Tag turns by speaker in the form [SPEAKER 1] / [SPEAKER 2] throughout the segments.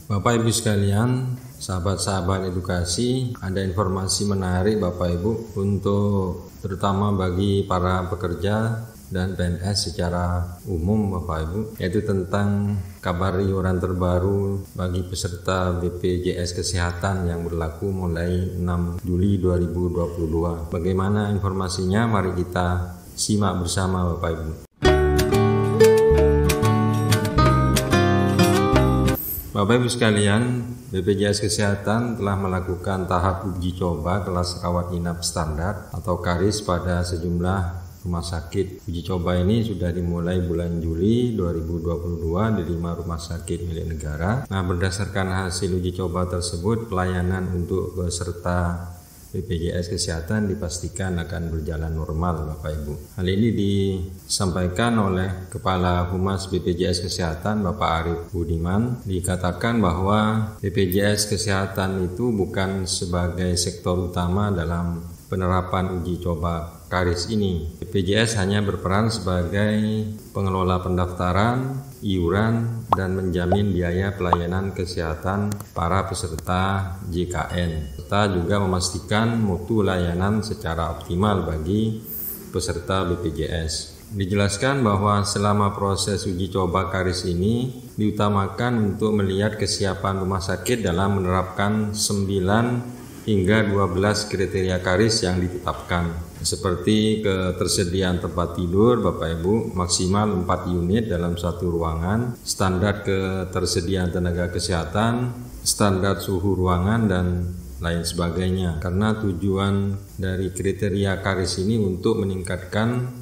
[SPEAKER 1] Bapak Ibu sekalian, sahabat-sahabat edukasi, ada informasi menarik Bapak Ibu untuk terutama bagi para pekerja dan PNS secara umum Bapak Ibu, yaitu tentang kabar iuran terbaru bagi peserta BPJS Kesehatan yang berlaku mulai 6 Juli 2022. Bagaimana informasinya? Mari kita simak bersama Bapak Ibu. Bapak Ibu sekalian, BPJS Kesehatan telah melakukan tahap uji coba kelas rawat inap standar atau KRIS pada sejumlah rumah sakit. Uji coba ini sudah dimulai bulan Juli 2022 di 5 rumah sakit milik negara. Nah, berdasarkan hasil uji coba tersebut, pelayanan untuk peserta BPJS Kesehatan dipastikan akan berjalan normal Bapak Ibu. Hal ini disampaikan oleh Kepala Humas BPJS Kesehatan Bapak Arief Budiman. Dikatakan bahwa BPJS Kesehatan itu bukan sebagai sektor utama dalam penerapan uji coba KRIS ini. BPJS hanya berperan sebagai pengelola pendaftaran, iuran, dan menjamin biaya pelayanan kesehatan para peserta JKN, serta juga memastikan mutu layanan secara optimal bagi peserta BPJS. Dijelaskan bahwa selama proses uji coba KRIS ini diutamakan untuk melihat kesiapan rumah sakit dalam menerapkan 9 hingga 12 kriteria KRIS yang ditetapkan, seperti ketersediaan tempat tidur Bapak Ibu maksimal 4 unit dalam satu ruangan, standar ketersediaan tenaga kesehatan, standar suhu ruangan, dan lain sebagainya. Karena tujuan dari kriteria KRIS ini untuk meningkatkan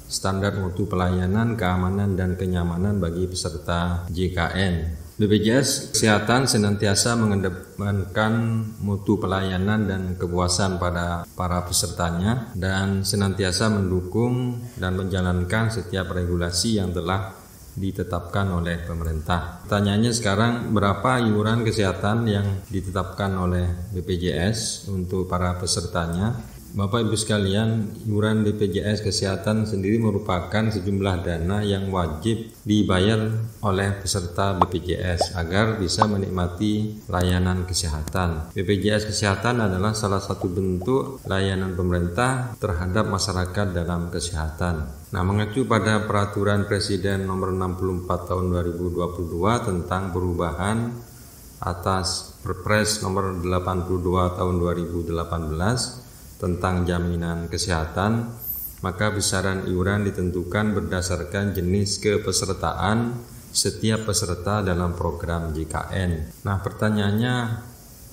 [SPEAKER 1] standar mutu pelayanan, keamanan, dan kenyamanan bagi peserta JKN. BPJS Kesehatan senantiasa mengedepankan mutu pelayanan dan kepuasan pada para pesertanya dan senantiasa mendukung dan menjalankan setiap regulasi yang telah ditetapkan oleh pemerintah. Pertanyaannya sekarang, berapa iuran kesehatan yang ditetapkan oleh BPJS untuk para pesertanya? Bapak Ibu sekalian, iuran BPJS Kesehatan sendiri merupakan sejumlah dana yang wajib dibayar oleh peserta BPJS agar bisa menikmati layanan kesehatan. BPJS Kesehatan adalah salah satu bentuk layanan pemerintah terhadap masyarakat dalam kesehatan. Nah, mengacu pada Peraturan Presiden Nomor 64 Tahun 2022 tentang perubahan atas Perpres Nomor 82 Tahun 2018 tentang jaminan kesehatan, maka besaran iuran ditentukan berdasarkan jenis kepesertaan setiap peserta dalam program JKN. Nah, pertanyaannya,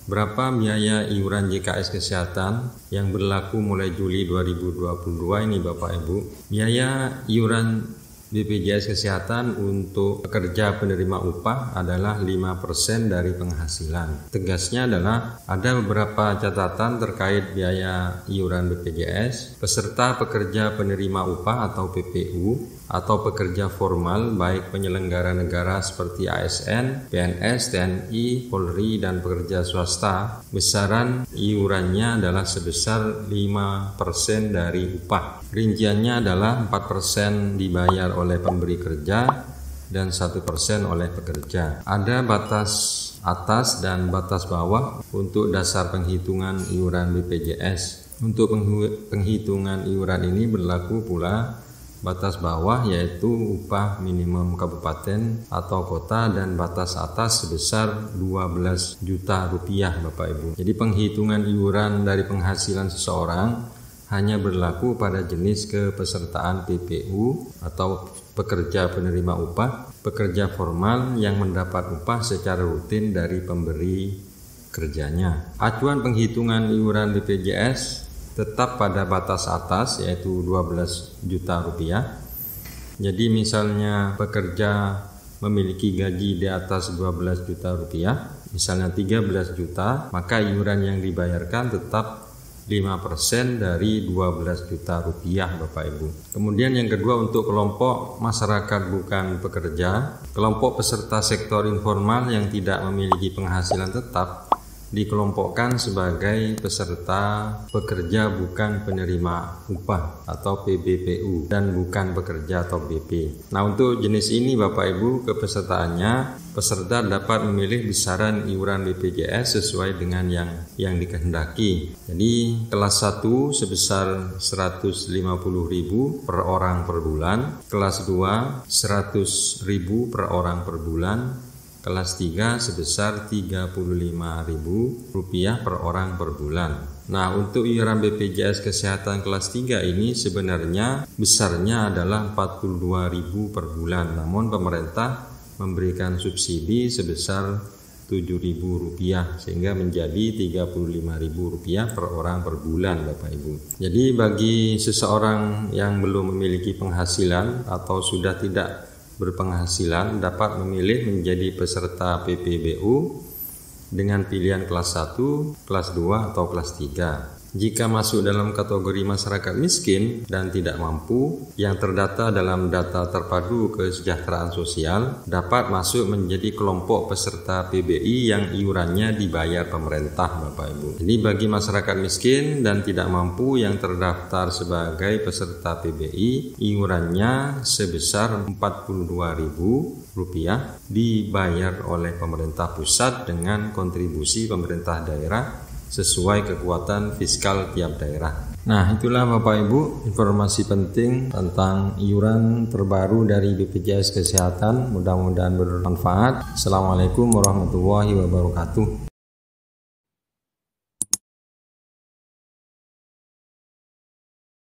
[SPEAKER 1] berapa biaya iuran JKS Kesehatan yang berlaku mulai Juli 2022 ini Bapak Ibu? Biaya iuran BPJS Kesehatan untuk pekerja penerima upah adalah 5% dari penghasilan. Tegasnya adalah ada beberapa catatan terkait biaya iuran BPJS. Peserta pekerja penerima upah atau PPU atau pekerja formal baik penyelenggara negara seperti ASN, PNS, TNI, Polri, dan pekerja swasta, besaran iurannya adalah sebesar 5% dari upah. Rinciannya adalah 4% dibayar oleh pemberi kerja dan 1% oleh pekerja. Ada batas atas dan batas bawah untuk dasar penghitungan iuran BPJS. Untuk penghitungan iuran ini berlaku pula batas bawah, yaitu upah minimum kabupaten atau kota, dan batas atas sebesar 12 juta rupiah Bapak Ibu. Jadi penghitungan iuran dari penghasilan seseorang hanya berlaku pada jenis kepesertaan PPU atau pekerja penerima upah, pekerja formal yang mendapat upah secara rutin dari pemberi kerjanya. Acuan penghitungan iuran BPJS tetap pada batas atas, yaitu 12 juta rupiah. Jadi misalnya pekerja memiliki gaji di atas 12 juta rupiah, misalnya 13 juta, maka iuran yang dibayarkan tetap 5% dari 12 juta rupiah Bapak Ibu. Kemudian yang kedua, untuk kelompok masyarakat bukan pekerja, kelompok peserta sektor informal yang tidak memiliki penghasilan tetap dikelompokkan sebagai peserta pekerja bukan penerima upah atau PBPU dan bukan pekerja atau BP. Nah, untuk jenis ini Bapak Ibu kepesertaannya, peserta dapat memilih besaran iuran BPJS sesuai dengan yang dikehendaki. Jadi kelas 1 sebesar 150.000 per orang per bulan, kelas 2 100.000 per orang per bulan, kelas 3 sebesar Rp35.000 per orang per bulan. Nah, untuk iuran BPJS Kesehatan kelas 3 ini sebenarnya besarnya adalah Rp42.000 per bulan. Namun pemerintah memberikan subsidi sebesar Rp7.000 sehingga menjadi Rp35.000 per orang per bulan Bapak Ibu. Jadi bagi seseorang yang belum memiliki penghasilan atau sudah tidak berpenghasilan dapat memilih menjadi peserta PPBU dengan pilihan kelas 1, kelas 2 atau kelas 3. Jika masuk dalam kategori masyarakat miskin dan tidak mampu yang terdata dalam data terpadu kesejahteraan sosial dapat masuk menjadi kelompok peserta PBI yang iurannya dibayar pemerintah Bapak Ibu. Jadi bagi masyarakat miskin dan tidak mampu yang terdaftar sebagai peserta PBI iurannya sebesar Rp42.000 dibayar oleh pemerintah pusat dengan kontribusi pemerintah daerah sesuai kekuatan fiskal tiap daerah. Nah, itulah Bapak Ibu informasi penting tentang iuran terbaru dari BPJS Kesehatan. Mudah-mudahan bermanfaat. Assalamualaikum warahmatullahi wabarakatuh.